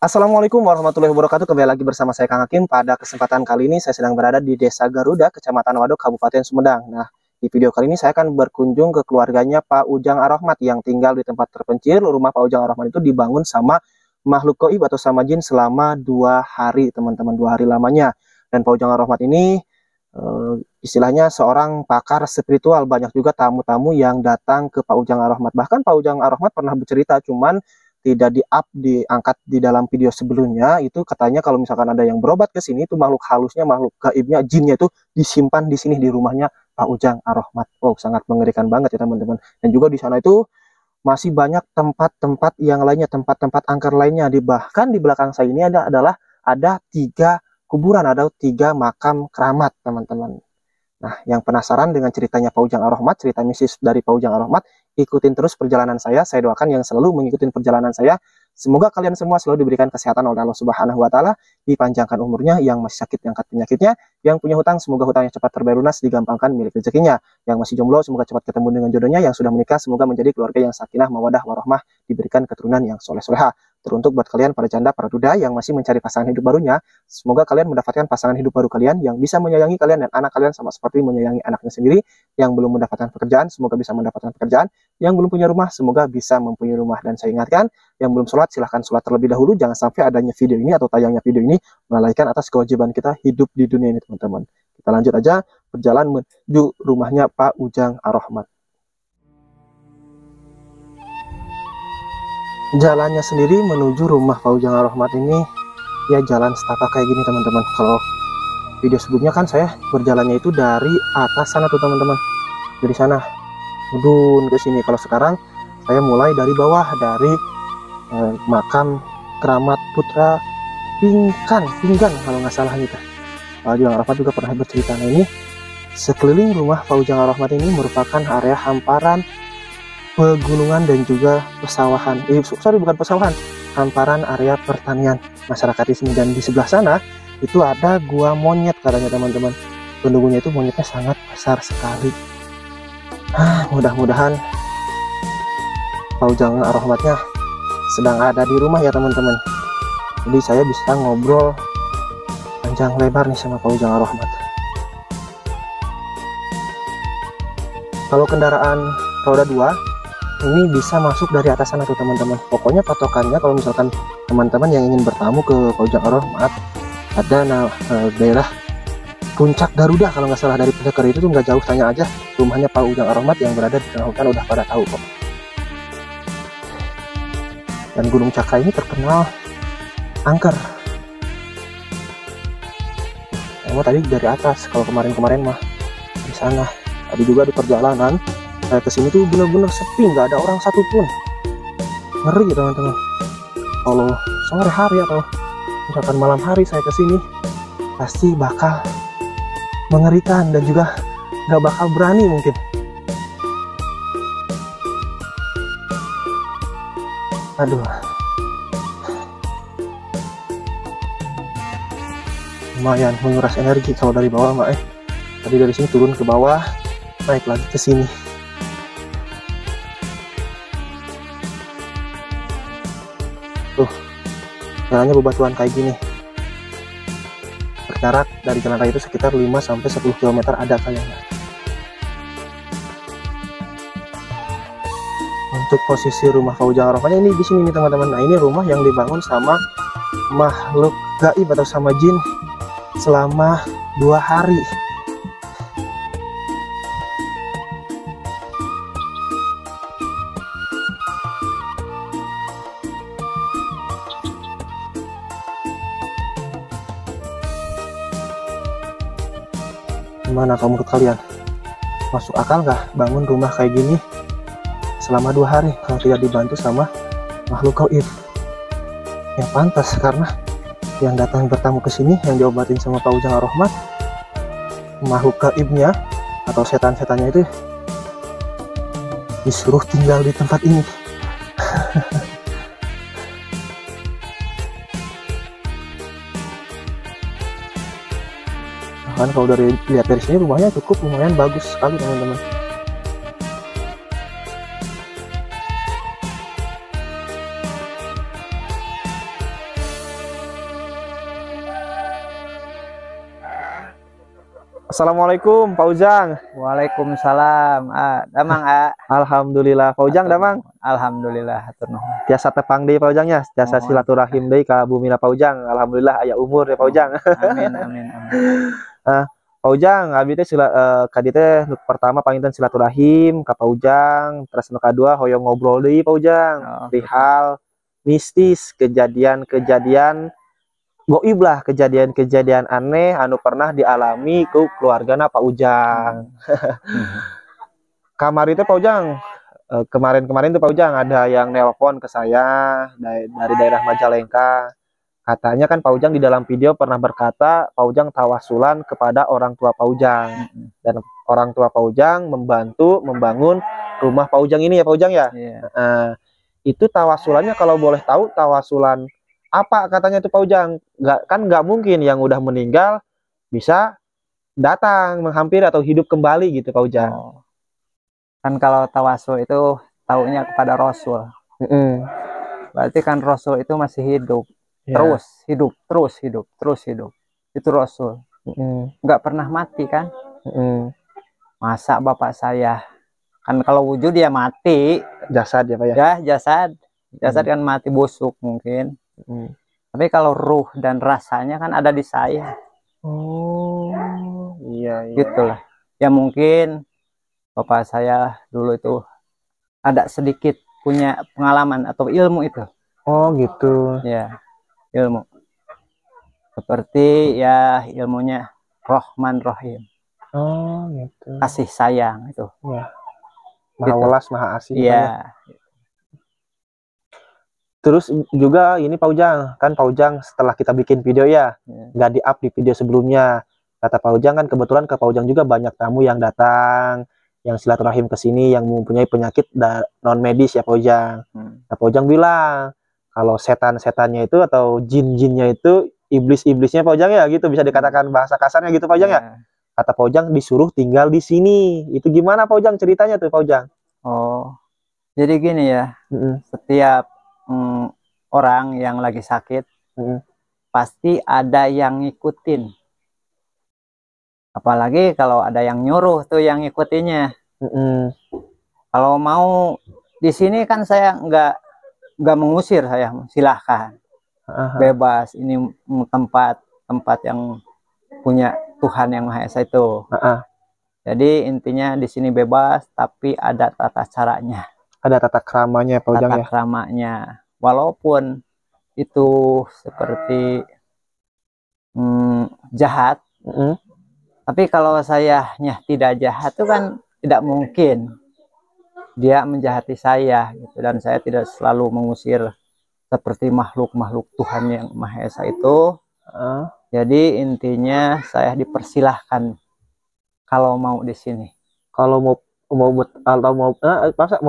Assalamualaikum warahmatullahi wabarakatuh. Kembali lagi bersama saya Kang Hakim. Pada kesempatan kali ini saya sedang berada di Desa Garuda, Kecamatan Waduk, Kabupaten Sumedang. Nah, di video kali ini saya akan berkunjung ke keluarganya Pak Ujang Ar-Rahmat yang tinggal di tempat terpencil. Rumah Pak Ujang Ar-Rahmat itu dibangun sama makhluk gaib atau sama jin selama 2 hari, teman-teman, 2 hari lamanya. Dan Pak Ujang Ar-Rahmat ini istilahnya seorang pakar spiritual. Banyak juga tamu-tamu yang datang ke Pak Ujang Ar-Rahmat. Bahkan Pak Ujang Ar-Rahmat pernah bercerita, cuman tidak diangkat di dalam video sebelumnya. Itu katanya kalau misalkan ada yang berobat ke sini, itu makhluk halusnya, makhluk gaibnya, jinnya itu disimpan di sini di rumahnya Pak Ujang Ar-Rahmat. Oh, sangat mengerikan banget ya teman-teman. Dan juga di sana itu masih banyak tempat-tempat yang lainnya, tempat-tempat angker lainnya. Bahkan di belakang saya ini ada 3 kuburan, ada 3 makam keramat, teman-teman. Nah, yang penasaran dengan ceritanya Pak Ujang Ar-Rahmat, cerita mistis dari Pak Ujang Ar-Rahmat, ikutin terus perjalanan saya. Saya doakan yang selalu mengikuti perjalanan saya, semoga kalian semua selalu diberikan kesehatan oleh Allah Subhanahu wa Ta'ala, dipanjangkan umurnya, yang masih sakit diangkat penyakitnya, yang punya hutang semoga hutangnya cepat terbayar lunas, digampangkan milik rezekinya, yang masih jomblo semoga cepat ketemu dengan jodohnya, yang sudah menikah semoga menjadi keluarga yang sakinah mawadah warahmah, diberikan keturunan yang soleh-soleha. Teruntuk buat kalian para janda, para duda yang masih mencari pasangan hidup barunya, semoga kalian mendapatkan pasangan hidup baru kalian yang bisa menyayangi kalian dan anak kalian sama seperti menyayangi anaknya sendiri. Yang belum mendapatkan pekerjaan semoga bisa mendapatkan pekerjaan, yang belum punya rumah semoga bisa mempunyai rumah. Dan saya ingatkan, yang belum sholat silahkan sholat terlebih dahulu, jangan sampai adanya video ini atau tayangnya video ini melalaikan atas kewajiban kita hidup di dunia ini, teman-teman. Kita lanjut aja berjalan menuju rumahnya Pak Ujang Ar-Rahmat. Jalannya sendiri menuju rumah Pak Ujang Ar-Rahmat ini ya jalan setapak kayak gini, teman-teman. Kalau video sebelumnya kan saya berjalannya itu dari atas sana tuh, teman-teman, dari sana mudun ke sini. Kalau sekarang saya mulai dari bawah, dari makam keramat putra pinggan kalau nggak salah gitu. Pak Ujang Ar-Rahmat juga pernah bercerita. Nah, ini sekeliling rumah Pak Ujang Ar-Rahmat ini merupakan area hamparan pegunungan dan juga pesawahan. Bukan pesawahan, hamparan area pertanian masyarakat di sini. Dan di sebelah sana itu ada gua monyet katanya, teman-teman. Penunggunya itu monyetnya sangat besar sekali. Mudah-mudahan Pak Ujang Ar-Rahmatnya sedang ada di rumah ya, teman-teman. Jadi saya bisa ngobrol panjang lebar nih sama Pak Ujang Ar-Rahmat. Kalau kendaraan roda 2 ini bisa masuk dari atas sana tuh, teman-teman. Pokoknya patokannya kalau misalkan teman-teman yang ingin bertamu ke Pak Ujang Ar-Rahmat, ada daerah Puncak Garuda kalau nggak salah. Dari Puncak Garuda itu nggak jauh, tanya aja rumahnya Pak Ujang Ar-Rahmat yang berada di tengah hutan, udah pada tahu kok. Dan Gunung Cakra ini terkenal angker. Emang tadi dari atas, kalau kemarin-kemarin mah di sana. Tadi juga di perjalanan saya kesini tuh bener-bener sepi, nggak ada orang satupun. Ngeri, teman-teman. Kalau sore hari atau misalkan malam hari saya kesini, pasti bakal mengerikan dan juga nggak bakal berani mungkin. Aduh, lumayan menguras energi kalau dari bawah, Mbak. Tadi dari sini turun ke bawah, naik lagi ke sini. Tuh, jalannya bebatuan kayak gini. Berjarak dari jalan raya itu sekitar 5-10 km ada kayaknya. Untuk posisi rumah Pak Ujang Ar-Rahmatnya ini di sini nih, teman-teman. Nah, ini rumah yang dibangun sama makhluk gaib atau sama jin selama 2 hari. Gimana kalau menurut kalian? Masuk akal nggak bangun rumah kayak gini selama 2 hari kalau tidak dibantu sama makhluk gaib? Ya pantas, karena yang datang bertamu ke sini, yang diobatin sama Pak Ujang Ar-Rahmat, makhluk gaibnya atau setan-setannya itu disuruh tinggal di tempat ini. Kan kalau lihat dari sini rumahnya cukup lumayan bagus sekali, teman-teman. Assalamualaikum Pak Ujang. Waalaikumsalam. Damang Alhamdulillah Pak Ujang damang. Alhamdulillah hatur nuhun. Tiasa tepang deui Pak Ujang nya, tiasa silaturahim deui ka bumina Pak Ujang. Alhamdulillah aya umur ya Pak Ujang. Amin amin amin. Pak Ujang, abdi teh kadi teh pertama panginten silaturahim ka Pak Ujang, terus nu kadua hoyong ngobrol deui Pak Ujang. Perihal mistis, kejadian-kejadian goib lah, kejadian-kejadian aneh anu pernah dialami ke keluargana Pak Ujang. Kamari itu Pak Ujang, kemarin-kemarin tuh Pak Ujang ada yang nelpon ke saya dari daerah Majalengka. Katanya kan Pak Ujang di dalam video pernah berkata Pak Ujang tawasulan kepada orang tua Pak Ujang. Dan orang tua Pak Ujang membantu membangun rumah Pak Ujang ini ya Pak Ujang ya. Itu tawasulannya kalau boleh tahu tawasulan apa katanya itu Pak Ujang? Nggak mungkin yang udah meninggal bisa datang menghampiri atau hidup kembali gitu Pak Ujang. Kan kalau tawasul itu taunya kepada Rasul. Berarti kan Rasul itu masih hidup. Terus hidup. Itu Rasul. Nggak pernah mati kan? Masa bapak saya kan kalau wujud dia mati. Jasad ya Pak ya? Ya jasad kan mati busuk mungkin. Tapi kalau ruh dan rasanya kan ada di saya. Oh iya. Gitulah. Ya mungkin bapak saya dulu itu ada sedikit punya pengalaman atau ilmu itu. Oh gitu. Ya ilmu. Seperti ya ilmunya Rahman Rahim. Oh gitu. Kasih sayang itu. Ya. Maha welas, maha asih. Iya. Terus juga ini Pak Ujang, kan Pak Ujang setelah kita bikin video ya, nggak di-up di video sebelumnya. Kata Pak Ujang kan kebetulan ke Pak Ujang juga banyak tamu yang datang, yang silaturahim ke sini, yang mempunyai penyakit non medis ya Pak Ujang. Nah, Pak Ujang bilang kalau setan-setannya itu atau jin-jinnya itu iblis-iblisnya Pak Ujang ya gitu, bisa dikatakan bahasa kasarnya gitu Pak Ujang ya. Kata Pak Ujang disuruh tinggal di sini. Itu gimana Pak Ujang ceritanya tuh Pak Ujang? Oh, jadi gini ya, setiap orang yang lagi sakit pasti ada yang ngikutin, apalagi kalau ada yang nyuruh tuh yang ngikutinnya. Kalau mau di sini kan saya nggak mengusir, saya silahkan bebas, ini tempat yang punya Tuhan yang Maha Esa itu. Jadi intinya di sini bebas, tapi ada tata caranya. Ada tata keramanya Pak Ujang ya? Tata keramanya. Walaupun itu seperti jahat, tapi kalau sayanya tidak jahat itu kan tidak mungkin dia menjahati saya gitu. Dan saya tidak selalu mengusir seperti makhluk-makhluk Tuhan yang Maha Esa itu. Jadi intinya saya dipersilahkan kalau mau di sini. Kalau mau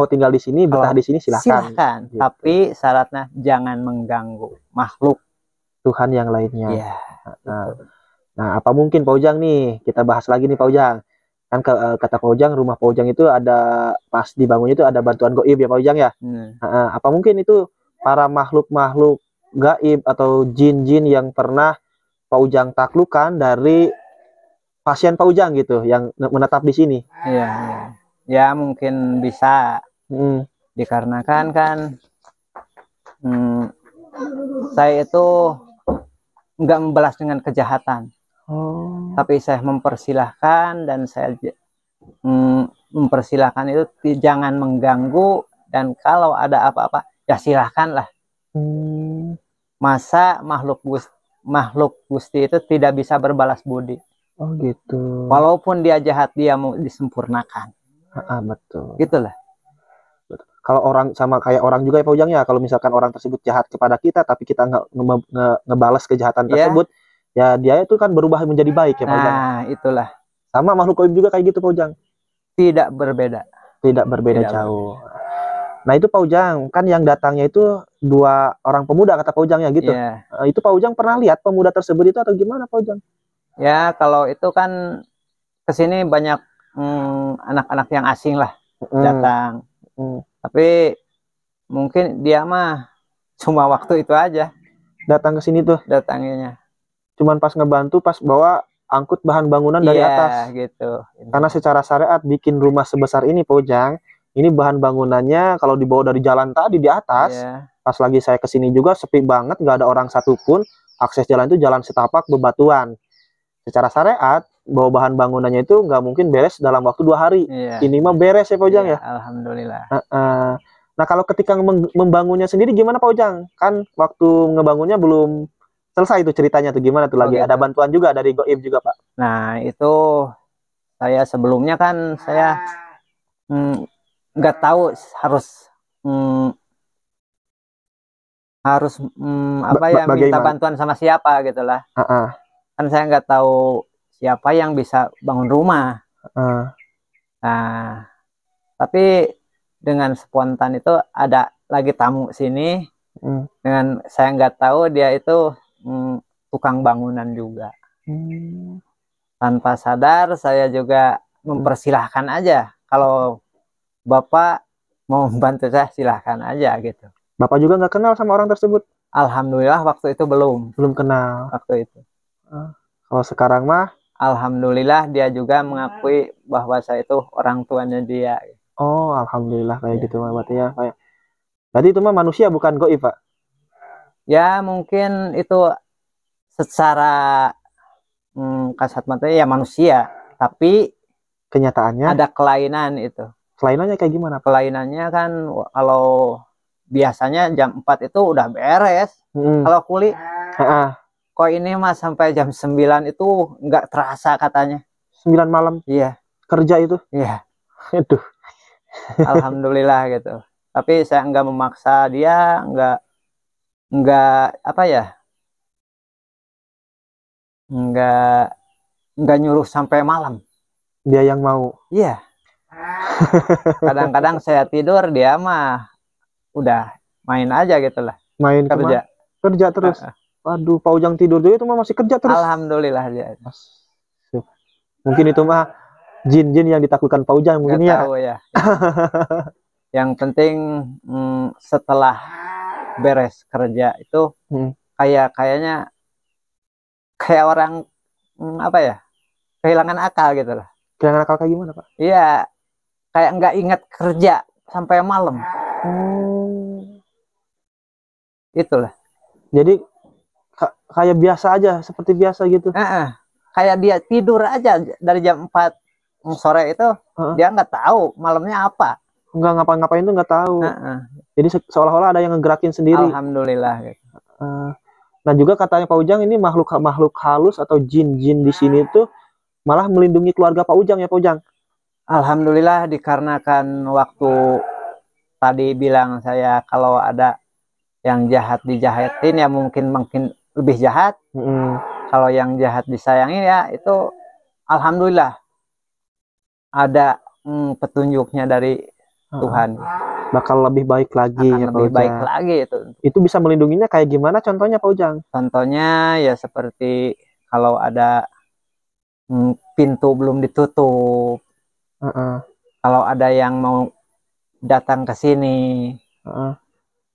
tinggal di sini, betah di sini silahkan. Gitu. Tapi syaratnya jangan mengganggu makhluk Tuhan yang lainnya. Ya, nah, apa mungkin Pak Ujang nih, kita bahas lagi nih Pak Ujang. Kan kata Pak Ujang, rumah Pak Ujang itu ada, pas dibangunnya itu ada bantuan goib ya Pak Ujang ya. Apa mungkin itu para makhluk-makhluk gaib atau jin-jin yang pernah Pak Ujang taklukkan dari pasien Pak Ujang gitu, yang menetap di sini? Iya. Ya mungkin bisa, dikarenakan kan saya itu nggak membalas dengan kejahatan, tapi saya mempersilahkan, dan saya mempersilahkan itu jangan mengganggu, dan kalau ada apa-apa ya silahkanlah. Masa makhluk Gusti itu tidak bisa berbalas budi. Oh gitu. Walaupun dia jahat, dia mau disempurnakan. Betul. Gitulah. Kalau orang sama kayak orang juga ya Pak Ujang ya, kalau misalkan orang tersebut jahat kepada kita tapi kita ngebalas kejahatan tersebut, ya dia itu kan berubah menjadi baik ya Pak Ujang. Nah itulah. Sama makhluk gaib juga kayak gitu Pak Ujang? Tidak berbeda. Tidak berbeda jauh. Nah itu Pak Ujang, kan yang datangnya itu 2 orang pemuda kata Pak Ujang ya gitu. Itu Pak Ujang pernah lihat pemuda tersebut itu atau gimana Pak Ujang? Ya kalau itu kan kesini banyak anak-anak yang asing lah datang. Tapi mungkin dia mah cuma waktu itu aja datang ke sini tuh. Datanginya Cuman pas ngebantu, pas bawa angkut bahan bangunan dari atas. Gitu. Karena secara syariat bikin rumah sebesar ini Pak Ujang, ini bahan bangunannya kalau dibawa dari jalan tadi di atas. Pas lagi saya kesini juga sepi banget, nggak ada orang satupun. Akses jalan itu jalan setapak bebatuan. Secara syariat bawa bahan bangunannya itu nggak mungkin beres dalam waktu 2 hari. Ini mah beres ya Pak Ujang ya. Alhamdulillah. Nah kalau ketika membangunnya sendiri gimana Pak Ujang? Kan waktu ngebangunnya belum selesai itu ceritanya tuh, gimana tuh lagi? Gitu. Ada bantuan juga dari Goib juga Pak? Nah itu saya sebelumnya kan saya nggak tahu harus apa ya, minta bantuan sama siapa gitulah. Kan saya nggak tahu siapa yang bisa bangun rumah. Nah tapi dengan spontan itu ada lagi tamu sini, dengan saya nggak tahu dia itu tukang bangunan juga. Tanpa sadar saya juga mempersilahkan aja, kalau Bapak mau membantu saya silahkan aja gitu. Bapak juga nggak kenal sama orang tersebut? Alhamdulillah waktu itu belum kenal waktu itu. Kalau sekarang mah alhamdulillah dia juga mengakui bahwa saya itu orang tuanya dia. Oh alhamdulillah kayak gitu Pak, berarti ya Pak. Berarti itu mah manusia bukan goib Pak? Ya mungkin itu secara kasat mata ya manusia, tapi kenyataannya ada kelainan itu. Kelainannya kayak gimana? Kelainannya kan kalau biasanya jam 4 itu udah beres. Kalau kuli kok ini mas sampai jam 9 itu nggak terasa katanya. 9 malam? Iya. Kerja itu? Iya. Itu. Alhamdulillah gitu. Tapi saya nggak memaksa dia, nggak apa ya, nggak nyuruh sampai malam. Dia yang mau? Iya. Kadang-kadang saya tidur, dia mah udah main aja gitu lah. Main kerja? Kerja terus? Waduh, Pak Ujang tidur juga itu mah masih kerja terus? Alhamdulillah dia. Mungkin itu mah jin-jin yang ditakutkan Pak Ujang mungkin ya. Tahu ya. Yang penting setelah beres kerja itu kayaknya kayak orang apa ya, kehilangan akal gitu lah. Kehilangan akal kayak gimana Pak? Iya, kayak nggak ingat kerja sampai malam. Itulah. Jadi kayak biasa aja, seperti biasa gitu. Kayak dia tidur aja dari jam 4 sore itu, dia nggak tahu malamnya apa. Nggak ngapa-ngapain tuh nggak tahu. Jadi seolah-olah ada yang ngegerakin sendiri. Alhamdulillah. Gitu. Nah juga katanya Pak Ujang ini makhluk halus atau jin-jin di sini tuh malah melindungi keluarga Pak Ujang ya Pak Ujang. Alhamdulillah, dikarenakan waktu tadi bilang saya kalau ada yang jahat dijahatin ya mungkin lebih jahat. Kalau yang jahat disayangi ya itu alhamdulillah ada petunjuknya dari Tuhan. Bakal lebih baik lagi ya Pak Ujang. Lebih baik lagi itu. Itu bisa melindunginya kayak gimana contohnya Pak Ujang? Contohnya ya seperti kalau ada pintu belum ditutup. Kalau ada yang mau datang ke sini.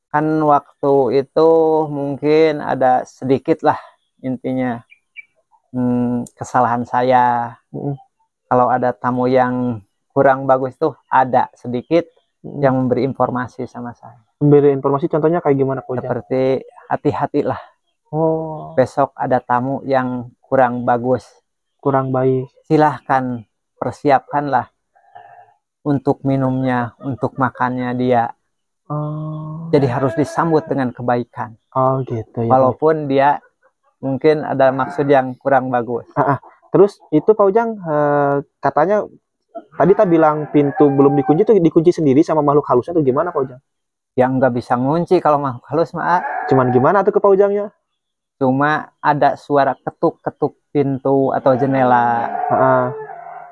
Kan waktu itu mungkin ada sedikit lah intinya kesalahan saya. Kalau ada tamu yang kurang bagus tuh ada sedikit yang memberi informasi sama saya. Memberi informasi contohnya kayak gimana Pak Ujang? Seperti hati-hatilah. Besok ada tamu yang kurang bagus, kurang baik. Silahkan persiapkanlah untuk minumnya, untuk makannya dia. Jadi harus disambut dengan kebaikan. Gitu ya. Walaupun dia mungkin ada maksud yang kurang bagus. Terus itu Pak Ujang katanya tadi tak bilang pintu belum dikunci tuh dikunci sendiri sama makhluk halusnya tuh gimana Pak Ujang? Yang nggak bisa ngunci kalau makhluk halus mah. Cuman gimana tuh ke Pak Ujangnya? Cuma ada suara ketuk-ketuk pintu atau jendela.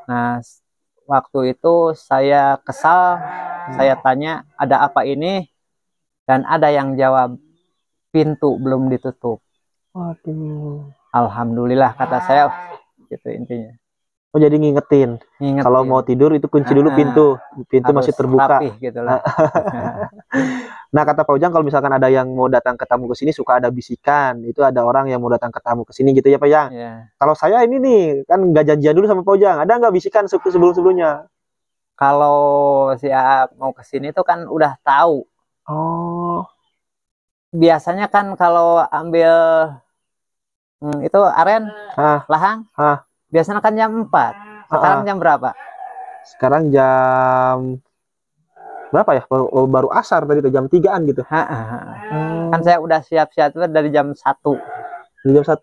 Nah waktu itu saya kesal. Saya tanya ada apa ini, dan ada yang jawab pintu belum ditutup. Alhamdulillah kata saya, gitu intinya. Jadi ngingetin. Kalau mau tidur itu kunci dulu pintu masih terbuka. Rapih, gitu lah. Nah, kata Pak Ujang kalau misalkan ada yang mau datang ke tamu ke sini suka ada bisikan. Itu ada orang yang mau datang ke tamu ke sini gitu ya Pak Ujang. Ya. Kalau saya ini nih kan nggak janjian dulu sama Pak Ujang. Ada nggak bisikan sebelum-sebelumnya? Kalau si AA mau ke sini tuh kan udah tahu. Oh. Biasanya kan kalau ambil itu aren lahang, biasanya kan jam 4. Sekarang jam berapa? Sekarang jam berapa ya? Baru asar tadi tuh, jam 3-an gitu. Kan saya udah siap-siap dari jam 1. Dari jam 1.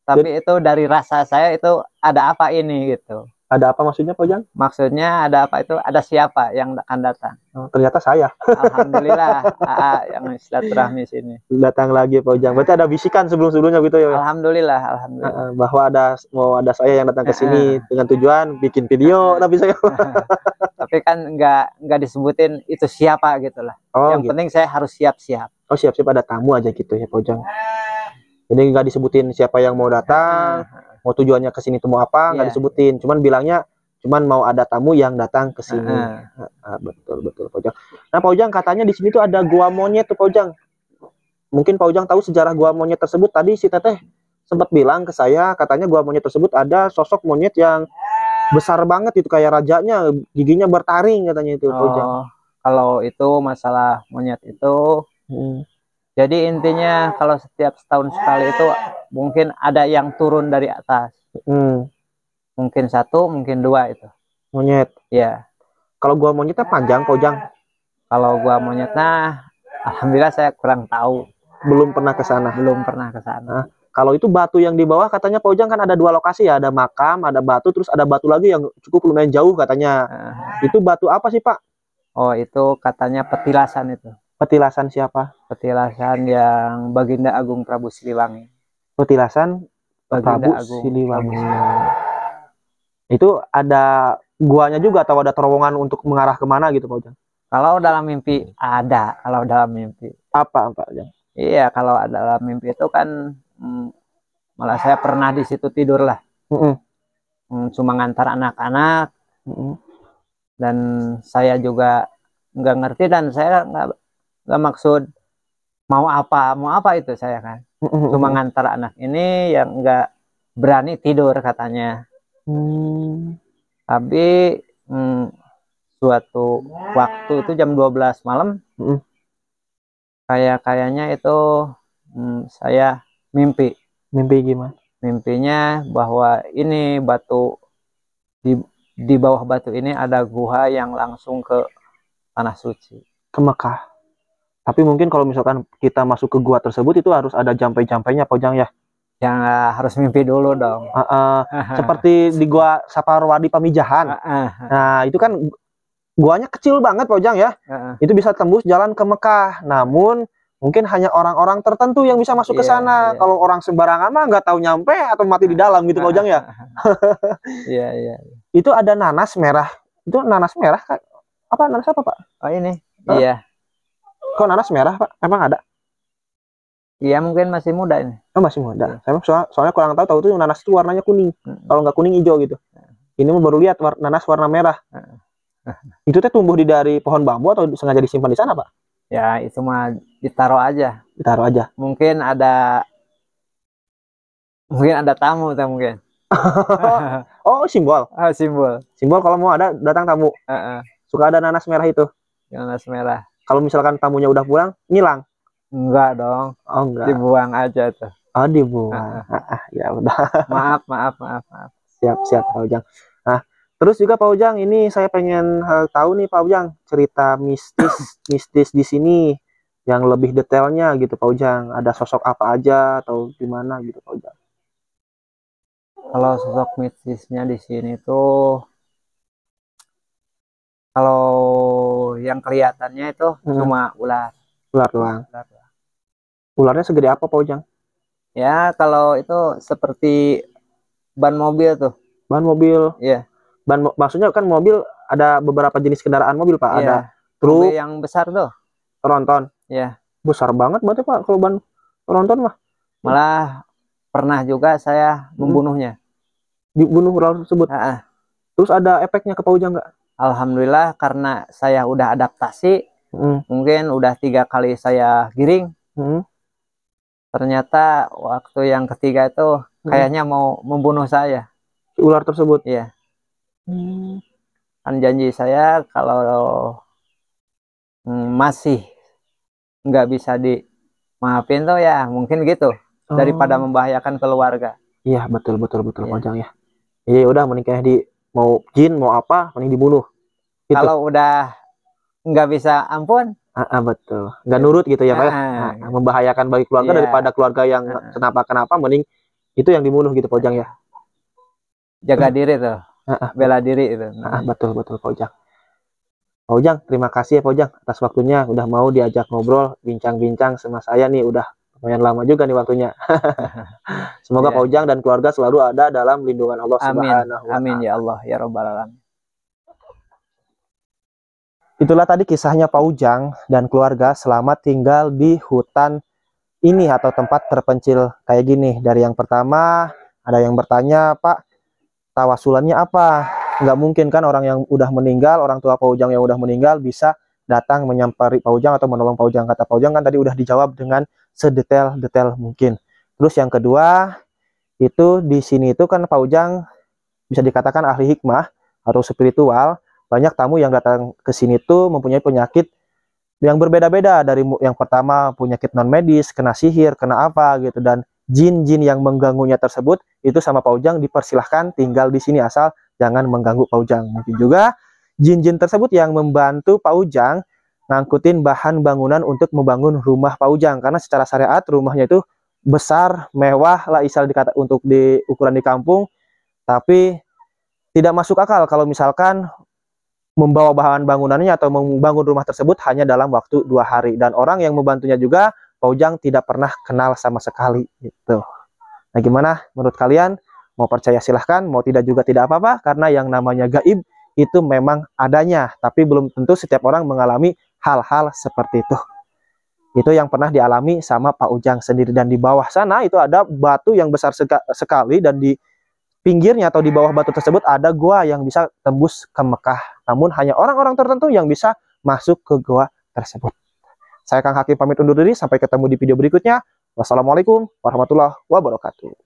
Tapi itu dari rasa saya itu ada apa ini gitu. Ada apa maksudnya Pak Ujang? Maksudnya ada apa itu, ada siapa yang akan datang. Ternyata saya. Alhamdulillah AA yang silaturahmi sini. Datang lagi Pak Ujang. Berarti ada bisikan sebelum-sebelumnya gitu ya? Alhamdulillah. Bahwa mau ada saya yang datang ke sini dengan tujuan bikin video tapi saya. Tapi kan nggak disebutin itu siapa gitulah. Yang penting saya harus siap-siap. Oh, siap-siap ada tamu aja gitu ya Pak Ujang. Jadi nggak disebutin siapa yang mau datang, mau tujuannya ke sini tuh mau apa, nggak disebutin. Cuman bilangnya mau ada tamu yang datang ke sini. Betul Pak Ujang. Nah Pak Ujang katanya di sini tuh ada gua monyet tuh Pak Ujang. Mungkin Pak Ujang tahu sejarah gua monyet tersebut. Tadi si Teteh sempat bilang ke saya katanya gua monyet tersebut ada sosok monyet yang besar banget itu kayak rajanya, giginya bertaring katanya itu Pak Ujang. Kalau itu masalah monyet itu. Jadi intinya kalau setiap setahun sekali itu mungkin ada yang turun dari atas. Mungkin 1, mungkin 2 itu. Monyet. Ya. Kalau gua monyetnya panjang, Pak Ujang? Kalau gua monyetnya, alhamdulillah saya kurang tahu. Belum pernah ke sana. Nah, kalau itu batu yang di bawah katanya Pak Ujang kan ada 2 lokasi ya, ada makam, ada batu, terus ada batu lagi yang cukup lumayan jauh katanya. Itu batu apa sih Pak? Oh itu katanya petilasan itu. Petilasan siapa? Petilasan yang Baginda Agung Prabu Siliwangi. Petilasan Prabu Siliwangi. Itu ada guanya juga atau ada terowongan untuk mengarah kemana gitu Pak Ujang? Kalau dalam mimpi ada. Kalau dalam mimpi. Apa Pak Ujang? Iya, kalau dalam mimpi itu kan malah saya pernah di situ tidur lah. Cuma ngantar anak-anak. Dan saya juga nggak ngerti dan saya nggak maksud mau apa itu saya kan. Cuma ngantar anak ini yang nggak berani tidur katanya. Tapi suatu waktu itu jam 12 malam kayaknya itu saya mimpi gimana? Mimpinya bahwa ini batu di bawah batu ini ada gua yang langsung ke tanah suci, ke Mekah. Tapi mungkin kalau misalkan kita masuk ke gua tersebut itu harus ada jampai-jampainya Pak Ujang ya? Yang harus mimpi dulu dong. Seperti di gua Saparwadi Pamijahan. Nah itu kan guanya kecil banget Pak Ujang ya. Itu bisa tembus jalan ke Mekah. Namun mungkin hanya orang-orang tertentu yang bisa masuk ke sana. Kalau orang sembarangan mah nggak tahu nyampe atau mati di dalam gitu Pak Ujang ya. Iya. Itu ada nanas merah. Itu nanas merah apa nanas apa Pak? Oh ini. Iya. Kok nanas merah Pak? Emang ada? Iya mungkin masih muda ini. Oh masih muda. Saya soalnya kurang tahu tuh nanas itu warnanya kuning. Kalau nggak kuning hijau gitu. Ini baru lihat nanas warna merah. Itu teh tumbuh dari pohon bambu atau sengaja disimpan di sana Pak? Ya itu mah ditaruh aja. Ditaruh aja. Mungkin ada tamu mungkin. Oh simbol. Simbol kalau mau ada datang tamu. Suka ada nanas merah itu. Nanas merah. Kalau misalkan tamunya udah pulang, ngilang? Enggak dong. Oh enggak. Dibuang aja tuh. Oh dibuang. Ya udah. Maaf. Siap Pak Ujang. Nah, terus juga Pak Ujang, ini saya pengen tahu nih Pak Ujang, cerita mistis di sini yang lebih detailnya gitu Pak Ujang. Ada sosok apa aja atau gimana gitu Pak Ujang? Kalau sosok mistisnya di sini tuh, kalau yang kelihatannya itu cuma ular. Ular doang. Ularnya segede apa Pak Ujang? Ya kalau itu seperti ban mobil tuh. Ban mobil? Iya. Maksudnya kan mobil ada beberapa jenis kendaraan mobil Pak. Iya. Ada truk. Mobil yang besar tuh. Tronton. Iya. Besar banget berarti Pak kalau ban tronton mah. Malah pernah juga saya membunuhnya. Dibunuh ular tersebut? Terus ada efeknya ke Pak Ujang nggak? Alhamdulillah karena saya udah adaptasi. Mungkin udah 3 kali saya giring. Ternyata waktu yang ketiga itu kayaknya mau membunuh saya. Ular tersebut? Iya. Kan janji saya kalau masih nggak bisa dimaafin tuh ya mungkin gitu. Daripada membahayakan keluarga. Iya, betul Pak Ujang ya. Iya, udah mending di mau jin mau apa mending dibunuh. Gitu. Kalau udah nggak bisa ampun, betul. Nggak nurut gitu ya Pak ya. Membahayakan bagi keluarga daripada keluarga yang kenapa mending itu yang dibunuh gitu Pak Ujang ya. Jaga diri tuh. Bela diri itu. Betul Pak Ujang. Pak Ujang, terima kasih ya Pak Ujang atas waktunya udah mau diajak ngobrol, bincang-bincang sama saya nih, udah lumayan lama juga nih waktunya. Semoga Pak Ujang dan keluarga selalu ada dalam lindungan Allah Subhanahu wa Ta'ala. Amin ya Allah ya Rabbal Alamin. Itulah tadi kisahnya Pak Ujang dan keluarga selama tinggal di hutan ini atau tempat terpencil kayak gini. Dari yang pertama ada yang bertanya, Pak, tawasulannya apa? Nggak mungkin kan orang yang udah meninggal, orang tua Pak Ujang yang udah meninggal bisa datang menyampari Pak Ujang atau menolong Pak Ujang. Kata Pak Ujang kan tadi udah dijawab dengan sedetail-detail mungkin. Terus yang kedua, itu di sini itu kan Pak Ujang bisa dikatakan ahli hikmah atau spiritual. Banyak tamu yang datang ke sini tuh mempunyai penyakit yang berbeda-beda. Dari yang pertama penyakit non medis, kena sihir, kena apa gitu, dan jin-jin yang mengganggunya tersebut itu sama Pak Ujang dipersilahkan tinggal di sini asal jangan mengganggu Pak Ujang. Mungkin juga jin-jin tersebut yang membantu Pak Ujang ngangkutin bahan bangunan untuk membangun rumah Pak Ujang, karena secara syariat rumahnya itu besar, mewah lah isal dikata untuk di ukuran di kampung, tapi tidak masuk akal kalau misalkan membawa bahan bangunannya atau membangun rumah tersebut hanya dalam waktu 2 hari, dan orang yang membantunya juga Pak Ujang tidak pernah kenal sama sekali gitu. Nah, gimana menurut kalian? Mau percaya silahkan, mau tidak juga tidak apa-apa, karena yang namanya gaib itu memang adanya, tapi belum tentu setiap orang mengalami hal-hal seperti itu. Itu yang pernah dialami sama Pak Ujang sendiri. Dan di bawah sana itu ada batu yang besar sekali, dan di pinggirnya atau di bawah batu tersebut ada gua yang bisa tembus ke Mekah. Namun hanya orang-orang tertentu yang bisa masuk ke gua tersebut. Saya Kang Hakim pamit undur diri, sampai ketemu di video berikutnya. Wassalamualaikum warahmatullahi wabarakatuh.